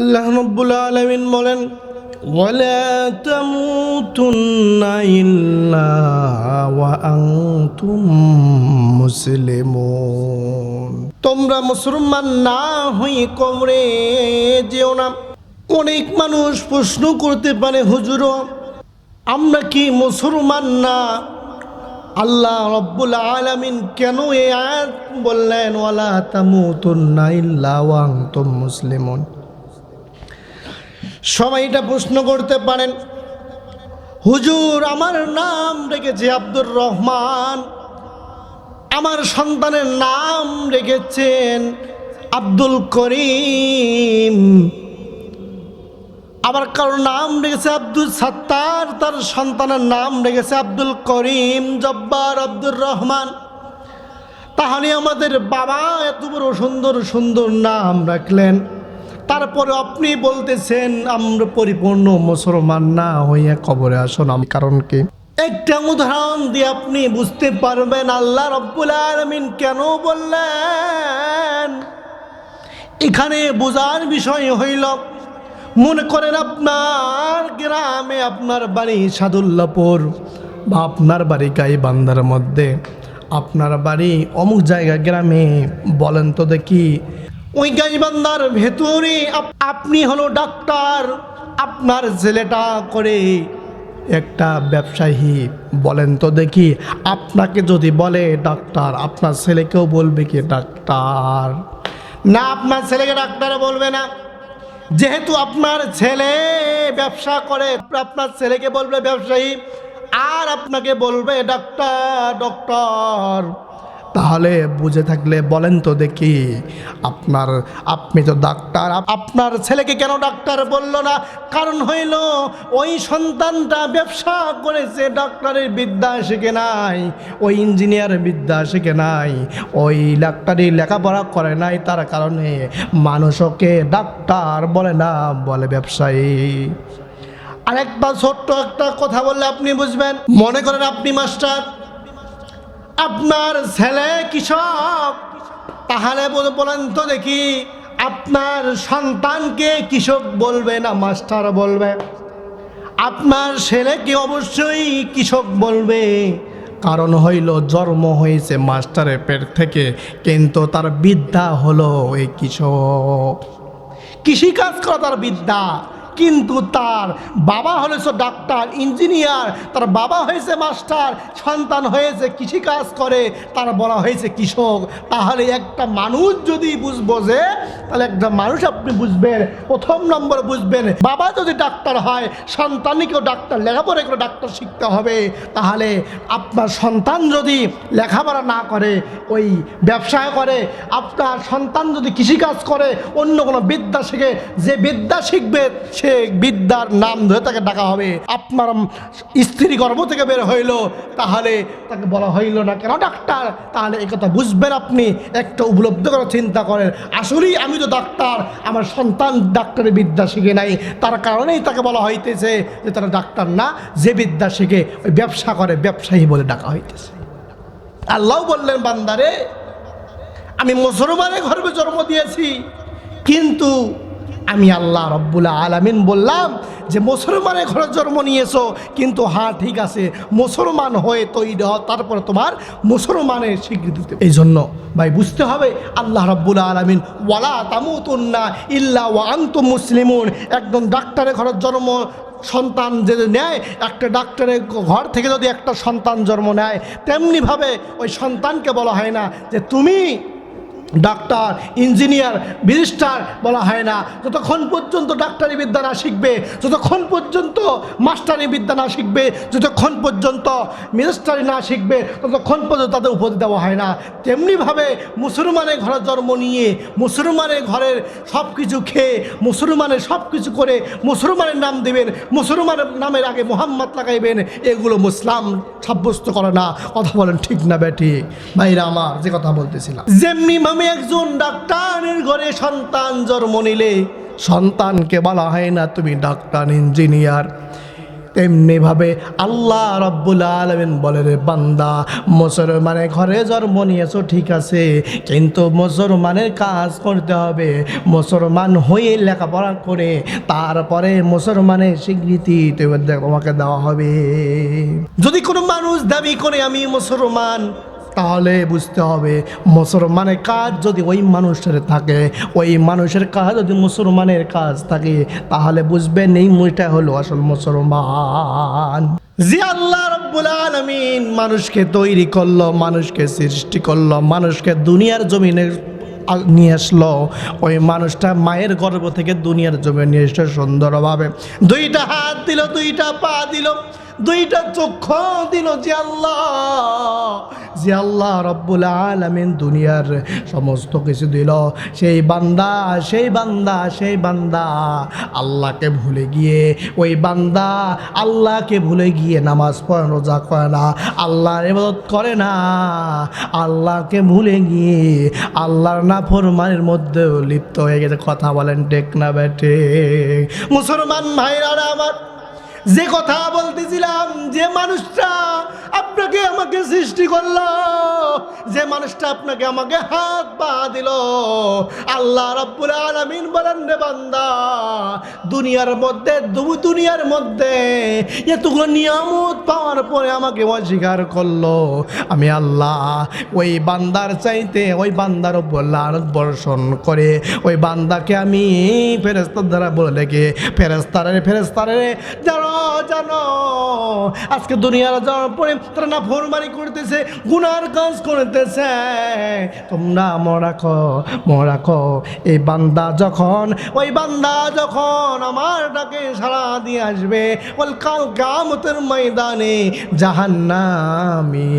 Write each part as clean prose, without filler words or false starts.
আল্লাহ রাব্বুল আলামিন বলেন, ওয়ালা তামুতুন্না ইল্লা ওয়া আনতুম মুসলিমুন। তোমরা মুসলমান না হই কবরে যেও না। অনেক মানুষ প্রশ্ন করতে পারে, হুজুর আমরা কি মুসলমান না? আল্লাহ রাব্বুল আলামিন কেন এই আয়াত বললেন, ওয়ালা তামুতুন্না ইল্লা ওয়া আনতুম মুসলিমুন? সবাই এটা প্রশ্ন করতে পারেন, হুজুর আমার নাম রেখেছে আব্দুর রহমান, আমার সন্তানের নাম রেখেছেন আব্দুল করিম, আবার কারোর নাম রেখেছে আব্দুল সাত্তার, তার সন্তানের নাম রেখেছে আব্দুল করিম, জব্বার, আব্দুর রহমান। তাহলে আমাদের বাবা এত বড় সুন্দর সুন্দর নাম রাখলেন, তারপরে আপনি বলতেছেন আমরা পরিপূর্ণ মুসলমান না হইয়া কবরে আসুন, কারণ কি? একটা উদাহরণ দিয়ে আপনি বুঝতে পারবেন আল্লাহ রাব্বুল আলামিন কেন বললেন। এখানে বোঝার বিষয় হইল, মনে করেন আপনার গ্রামে, আপনার বাড়ি সাদুল্লাপুর বা আপনার বাড়ি গাইবান্ধার মধ্যে, আপনার বাড়ি অমুক জায়গা গ্রামে, বলেন তো দেখি ওই গাইবান্ধার ভেতরে আপনি হলো ডাক্তার, আপনার ছেলেটা করে একটা ব্যবসায়ী, বলেন তো দেখি আপনাকে যদি বলে ডাক্তার, আপনার ছেলেকেও বলবে কি ডাক্তার? না, আপনার ছেলেকে ডাক্তার বলবে না। যেহেতু আপনার ছেলে ব্যবসা করে, আপনার ছেলেকে বলবে ব্যবসায়ী, আর আপনাকে বলবে ডাক্তার ডক্টর। তাহলে বুঝে থাকলে বলেন তো দেখি আপনি তো ডাক্তার, আপনার ছেলেকে কেন ডাক্তার বললো না? কারণ হইল ওই সন্তানটা ব্যবসা করেছে, ডাক্তারের বিদ্যা শিখে নাই, ওই ইঞ্জিনিয়ারের বিদ্যা শিখে নাই, ওই ডাক্তারি লেখাপড়া করে নাই, তার কারণে মানুষকে ডাক্তার বলে না, বলে ব্যবসায়ী। আরেকটা ছোট্ট একটা কথা বললে আপনি বুঝবেন। মনে করেন আপনি মাস্টার, আপনার ছেলে কৃষক, তাহলে বলেন তো দেখি আপনার সন্তানকে কৃষক বলবে না মাস্টার বলবে? আপনার ছেলেকে অবশ্যই কৃষক বলবে, কারণ হইল জন্ম হয়েছে মাস্টারের পেট থেকে, কিন্তু তার বিদ্যা হলো এই কৃষক, কৃষিকাজ করা তার বিদ্যা। কিন্তু তার বাবা হয়েছে ডাক্তার ইঞ্জিনিয়ার, তার বাবা হয়েছে মাস্টার, সন্তান হয়েছে কৃষিকাজ করে, তার বলা হয়েছে কৃষক। তাহলে একটা মানুষ যদি বোঝে, তাহলে একটা মানুষ আপনি বুঝবেন, প্রথম নম্বর বুঝবেন, বাবা যদি ডাক্তার হয় সন্তানকেও ডাক্তার, লেখাপড়া করে ডাক্তার শিখতে হবে। তাহলে আপনার সন্তান যদি লেখাপড়া না করে, ওই ব্যবসায় করে, আপনার সন্তান যদি কৃষিকাজ করে, অন্য কোনো বিদ্যা শিখে, যে বিদ্যা শিখবে সে বিদ্যার নাম ধরে তাকে ডাকা হবে। আপনার স্ত্রী গর্ভ থেকে বের হইল, তাহলে তাকে বলা হইল না কেন ডাক্তার? তাহলে এই কথা বুঝবেন আপনি, একটা উপলব্ধি করার চিন্তা করেন, আসলেই আমি তো ডাক্তার, আমার সন্তান ডাক্তারের বিদ্যা শিখে নাই, তার কারণেই তাকে বলা হইতেছে যে তারা ডাক্তার না, যে বিদ্যা শিখে ওই ব্যবসা করে ব্যবসায়ী বলে ডাকা হইতেছে। আল্লাহ বললেন, বান্দারে আমি মুসলমানের গর্ভে জন্ম দিয়েছি, কিন্তু আমি আল্লাহ রাব্বুল আলামিন বললাম যে মুসলমানের ঘরে জন্ম নিয়েছো, কিন্তু হ্যাঁ ঠিক আছে, মুসলমান হয়ে তৈরি হও, তারপরে তোমার মুসলমানের স্বীকৃতি দিতে। এই জন্য ভাই বুঝতে হবে, আল্লাহ রাব্বুল আলামিন ওয়ালা তামুতুন্না ইল্লা ওয়া আনতুম মুসলিমুন, একদম ডাক্তারের ঘরের জন্ম সন্তান যে নেয়, একটা ডাক্তারের ঘর থেকে যদি একটা সন্তান জন্ম নেয়, তেমনিভাবে ওই সন্তানকে বলা হয় না যে তুমি ডাক্তার ইঞ্জিনিয়ার ব্যারিস্টার বলা হয় না, যতক্ষণ পর্যন্ত ডাক্তারি বিদ্যা না শিখবে, যতক্ষণ পর্যন্ত মাস্টারি বিদ্যা না শিখবে, যতক্ষণ পর্যন্ত মিনিস্টারি না শিখবে, ততক্ষণ পর্যন্ত তাদের উপাধি দেওয়া হয় না। তেমনিভাবে মুসলমানের ঘরে জন্ম নিয়ে, মুসলমানের ঘরের সব কিছু খেয়ে, মুসলমানের সব কিছু করে মুসলমানের নাম দেবেন, মুসলমানের নামের আগে মোহাম্মদ লাগাইবেন, এগুলো মুসলাম সাব্যস্ত করে না। কথা বলেন ঠিক না বেটি? ভাইরা আমার, যে কথা বলতেছিলাম, যেমনি আমি একজন ডাক্তারের ঘরে সন্তান জন্ম নিলে সন্তানকে বলা হয় না তুমি ডাক্তার ইঞ্জিনিয়ার, তেমনিভাবে আল্লাহ রাব্বুল আলামিন বলে, রে বান্দা, মুসলমানের ঘরে জন্ম নিয়েছো ঠিক আছে, কিন্তু মুসলমানের কাজ করতে হবে। মুসলমান হয়ে লেখাপড়া করে তারপরে মুসলমানের স্বীকৃতি তোমাকে দেওয়া হবে। যদি কোনো মানুষ দাবি করে আমি মুসলমান, তাহলে বুঝতে হবে মুসলমানের কাজ যদি ওই মানুষের থাকে, ওই মানুষের কাজ যদি মুসলমানের কাজ থাকে, তাহলে বুঝবেন এই মুইটা হলো আসল মুসলমান। যে আল্লাহ রাব্বুল আলামিন মানুষকে তৈরি করলো, মানুষকে সৃষ্টি করলো, মানুষকে দুনিয়ার জমিনে নিয়ে আসলো, ওই মানুষটা মায়ের গর্ভ থেকে দুনিয়ার জমিনে নিয়ে এসে সুন্দরভাবে দুইটা হাত দিল, দুইটা পা দিল, দুইটা চক্ষু দিল। যে আল্লাহ রাব্বুল আলামিন দুনিয়ার সমস্ত কিছু দিল, সেই বান্দা আল্লাহকে ভুলে গিয়ে, ওই বান্দা আল্লাহকে ভুলে গিয়ে নামাজ পড়ে, রোজা করে না, আল্লাহর ইবাদত করে না, আল্লাহকে ভুলে গিয়ে আল্লাহর নাফরমানির মধ্যেও লিপ্ত হয়ে গেছে। কথা বলেন ঠিক না বেঠে? মুসলমান ভাইরা আমার, যে কথা বলতেছিলাম, যে মানুষটা আপনাকে আমাকে সৃষ্টি করলো, যে মানুষটা আপনাকে আমাকে হাত পা দিল, আল্লাহ রাব্বুল আলামিন বলেন, রে বান্দা, দুনিয়ার মধ্যে এতগুলো নিয়ামত পাওয়ার পরে আমাকে অস্বীকার করলো। আমি আল্লাহ ওই বান্দার চাইতে ওই বান্দার উপর লানত বর্ষণ করে ওই বান্দাকে আমি ফেরেশতার দ্বারা বলে লেগে, ফেরেশতারে জানো আজকে দুনিয়ার যাওয়ার পরে তারা না ফরমানি করতেছে, গুনার কাজ করতেছে। তোমরা মনে রাখো এই বান্দা যখন আমার ডাকে সাড়া দিয়ে আসবে, বল কাল কিয়ামতের ময়দানে জাহান্নামী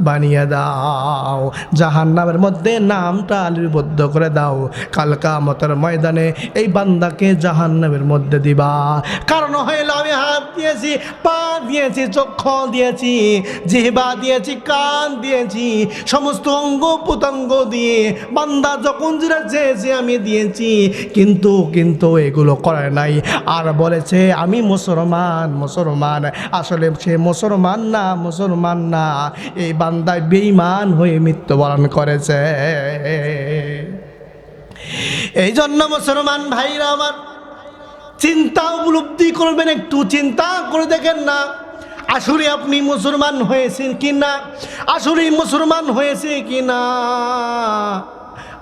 বানিয়ে দাও, জাহান্নামের মধ্যে নামটা লিপিবদ্ধ করে দাও। কাল কিয়ামতের ময়দানে এই বান্দাকে জাহান্নামের মধ্যে দিবা। কারণ হইল আমি হাত দিয়েছি, পা দিয়েছি, চক্ষু দিয়েছি, জিহ্বা দিয়েছি, কান দিয়েছি, সমস্ত অঙ্গ প্রত্যঙ্গ দিয়ে বান্দা যখন যেটা চেয়েছে আমি দিয়েছি, কিন্তু এগুলো করে নাই। আর বলেছে আমি মুসলমান, আসলে সে মুসলমান না, এই বান্দা বেঈমান হয়ে মৃত্যুবরণ করেছে। এই জন্য মুসলমান ভাইরা আমার, চিন্তা উপলব্ধি করবেন, একটু চিন্তা করে দেখেন না আসলে আপনি মুসলমান হয়েছেন কি না।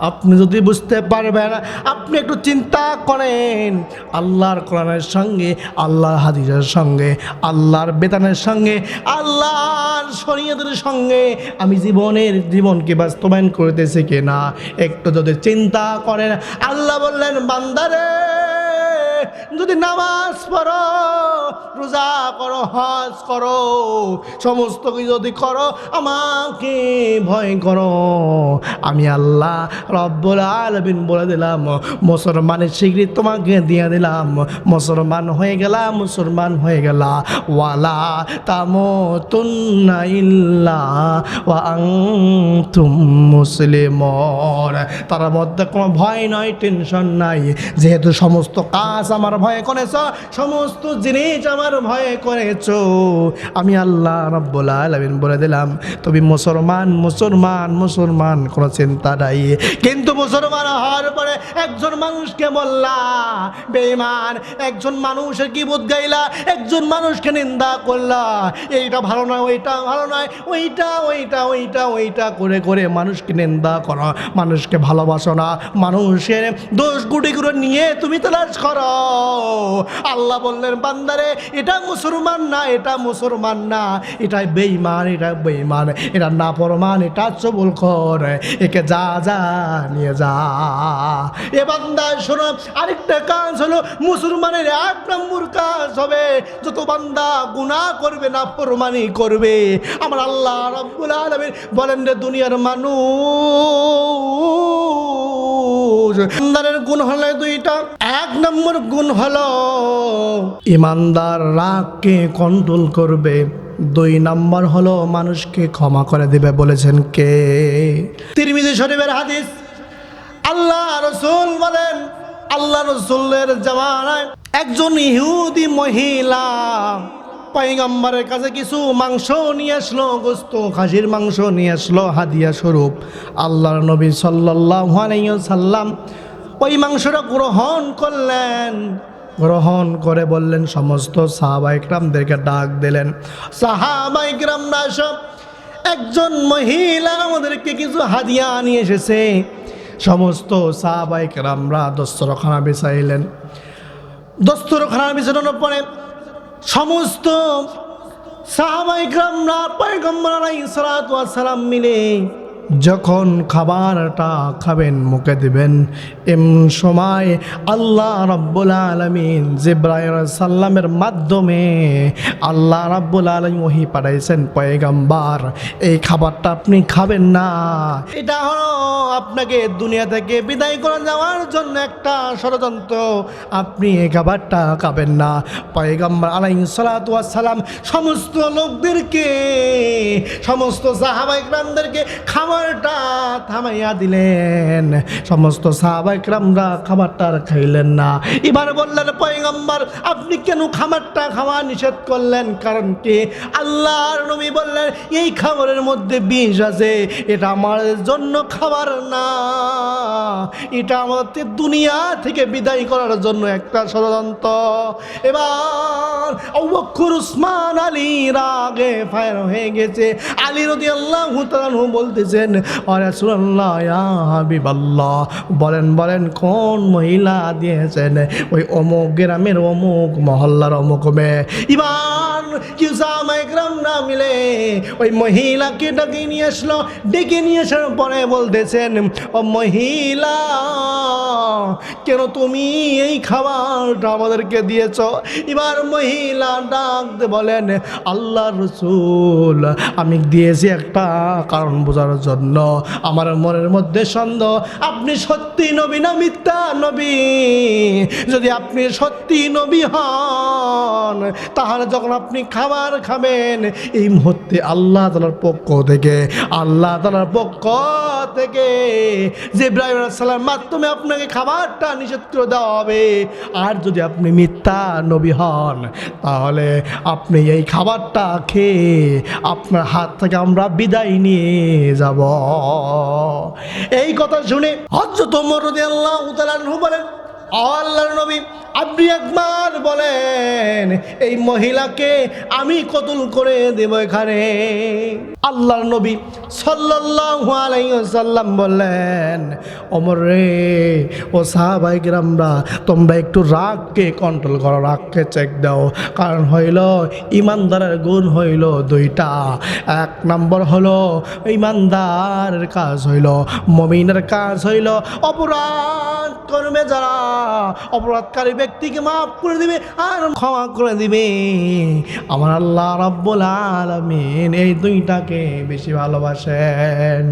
আপনি যদি বুঝতে পারবেন, আপনি একটু চিন্তা করেন, আল্লাহর কোরআনের সঙ্গে, আল্লাহর হাদিসের সঙ্গে, আল্লাহর বিধানের সঙ্গে, আল্লাহর শরীয়তের সঙ্গে আমি জীবনকে বাস্তবায়ন করতেছি কিনা একটু যদি চিন্তা করেন। আল্লাহ বললেন, বান্দারে, যদি নামাজ পড়ো, রোজা করো, হজ করো, সমস্ত কিছু যদি করো, আমাকে ভয় করো, আমি আল্লাহ রব্বুল আলামিন বলে দিলাম, মুসলমানের স্বীকৃতি তোমাকে দিয়ে দিলাম, মুসলমান হয়ে গেলা। ওয়ালা তামুতুন্না ইল্লা ওয়া আনতুম মুসলিমুন। তার মধ্যে কোনো ভয় নয়, টেনশন নাই, যেহেতু সমস্ত কাজ আমার ভয় করেছ, সমস্ত জিনিস আমার ভয় করেছ, আমি আল্লাহ রাব্বুল আলামিন বলে দিলাম তুমি মুসলমান, কোনো চিন্তা নাই। কিন্তু মুসলমান হওয়ার পরে একজন মানুষকে বললা বেঈমান, একজন মানুষের গীবত গাইলা, একজন মানুষকে নিন্দা করলা, এইটা ভালো নয়, ওইটা ভালো নয়, ওইটা করে মানুষকে নিন্দা করো, মানুষকে ভালোবাসো না, মানুষের দোষ গুটি করে নিয়ে তুমি তালাশ করো। আল্লাহ বললেন, বান্দারে, এটা মুসলমান না, এটা বেঈমান, এটা নাফরমান, এটা চবুল কর, একে যা নিয়ে যা। এ বান্দা শোনো, আরেকটা কাজ হলো মুসলমানের 1 নম্বর কাজ হবে, যত বান্দা গুনাহ করবে, নাফরমানি করবে, আমার আল্লাহ রাব্বুল আলামিন বলেন, রে দুনিয়ার মানুষ, ইমানদারের গুণ হলো 2টা। 1 নম্বর গুণ হলো ইমানদার রাগকে কন্ট্রোল করবে, 2 নম্বর হলো মানুষকে ক্ষমা করে দিবে। বলেছেন কে? তিরমিজি শরীফের হাদিস। আল্লাহ রাসূল বলেন, আল্লাহ রাসূলের জামানায় একজন ইহুদি মহিলা পয়গম্বরের কাছে কিছু মাংস নিয়ে আসলো, গোস্ত খাসির মাংস নিয়ে আসলো হাদিয়া স্বরূপ। আল্লাহর নবী সাল্লাল্লাহু আলাইহি ওয়াসাল্লাম ওই মাংসটা গ্রহণ করলেন। গ্রহণ করে বললেন, সমস্ত সাহাবায়ে কেরামদেরকে ডাক দিলেন, সাহাবায়ে কেরামরা সব, একজন মহিলা আমাদেরকে কিছু হাদিয়া নিয়ে এসেছে। সমস্ত সাহাবায়ে কেরামরা দস্তরখানা বিছাইলেন। দস্তরখানা বিছানোর পরে সমস্ত সাহাবায়ে কেরামরা পয়গম্বর আলাইহিস সালাতু ওয়াস সালাম মিলে যখন খাবারটা খাবেন, মুখে দিবেন, এমন সময় আল্লাহ রাব্বুল আলামিন জিবরাইল সাল্লামের মাধ্যমে আল্লাহ রাব্বুল আলামিন ওহী পাঠাইছেন, পয়গম্বর এই খাবারটা আপনি খাবেন না। এটা হলো আপনাকে দুনিয়া থেকে বিদায় করে যাওয়ার জন্য একটা ষড়যন্ত্র, আপনি এই খাবারটা খাবেন না। পয়গম্বর আলাইহিস সালাতু ওয়াস সালাম সমস্ত লোকদেরকে, সমস্ত সাহাবায়ে কেরামদেরকে খাবারটা থামাইয়া দিলেন। সমস্ত সাহাবায়ে কেরামরা খাবারটা খাইলেন না। এবার বললেন, পয়গম্বর আপনি কেন খাবারটা খাওয়া নিষেধ করলেন? কারণ কি? আল্লাহর নবী বললেন, এই খাবারের মধ্যে বিষ আছে, এটা আমার জন্য খাবার না, এটা আমাদের দুনিয়া থেকে বিদায় করার জন্য একটা ষড়যন্ত্র। এবার আবু বকর, উসমান, আলী রাগে ফায়ার হয়ে গেছে। আলী রাদিয়াল্লাহু তাআলা বলতেছেন, ও রাসূলুল্লাহ, ইয়া হাবিবাল্লাহ, বলেন কোন মহিলা দিয়েছেন? ওই অমুক গ্রামের অমুক মহল্লার অমুক মেয়ে। ইমান কি সাহাবায়ে কেরামরা মিলে ওই মহিলাকে ডেকে নিয়ে আসলো। ডেকে নিয়ে আসার পরে বলতেছেন, ও মহিলা, কেন তুমি এই খাবারটা আমাদেরকে দিয়েছ? এবার মহিলা ডাক দিয়ে বলেন, আল্লাহর রাসূল, আমি দিয়েছি একটা কারণ বোঝার জন্য। আমার মনের মধ্যে সন্দেহ, আপনি সত্যি নবী না মিথ্যা নবী? যদি আপনি সত্যি নবী হন, তাহলে যখন আপনি খাবার খাবেন, এই মুহূর্তে আল্লাহ তাআলার পক্ষ থেকে জিবরাইল আলাইহিস সালামের মাধ্যমে আপনাকে খাবারটা নিষেধ করে দেওয়া হবে। আর যদি আপনি মিথ্যা নবী হন, তাহলে আপনি এই খাবারটা খেয়ে আপনার হাত থেকে আমরা বিদায় নিয়ে যাব। এই কথা শুনে হযরত ওমর রাদিয়াল্লাহু তাআলা আনহু বলেন, আল্লাহর নবী আপনি একবার বলেন, এই মহিলাকে আমি কতল করে দেব এখানে। আল্লাহর নবী সাল্লাল্লাহু আলাইহি ওয়াসাল্লাম বললেন, ওমর রে, ও সাহাবায়ে কেরামরা, তোমরা একটু রাগকে কন্ট্রোল করো, রাগকে চেক দাও। কারণ হইল ইমানদারের গুণ হইল দুইটা। এক নম্বর হলো ইমানদারের কাজ হইল, মুমিনের কাজ হইল অপরাধ করবে যারা, অপরাধকারী ব্যক্তিকে মাফ করে দিবে আর ক্ষমা করে দিবে। আমার আল্লাহ রাব্বুল আলামিন এই দুইটাকে বেশি ভালোবাসেন।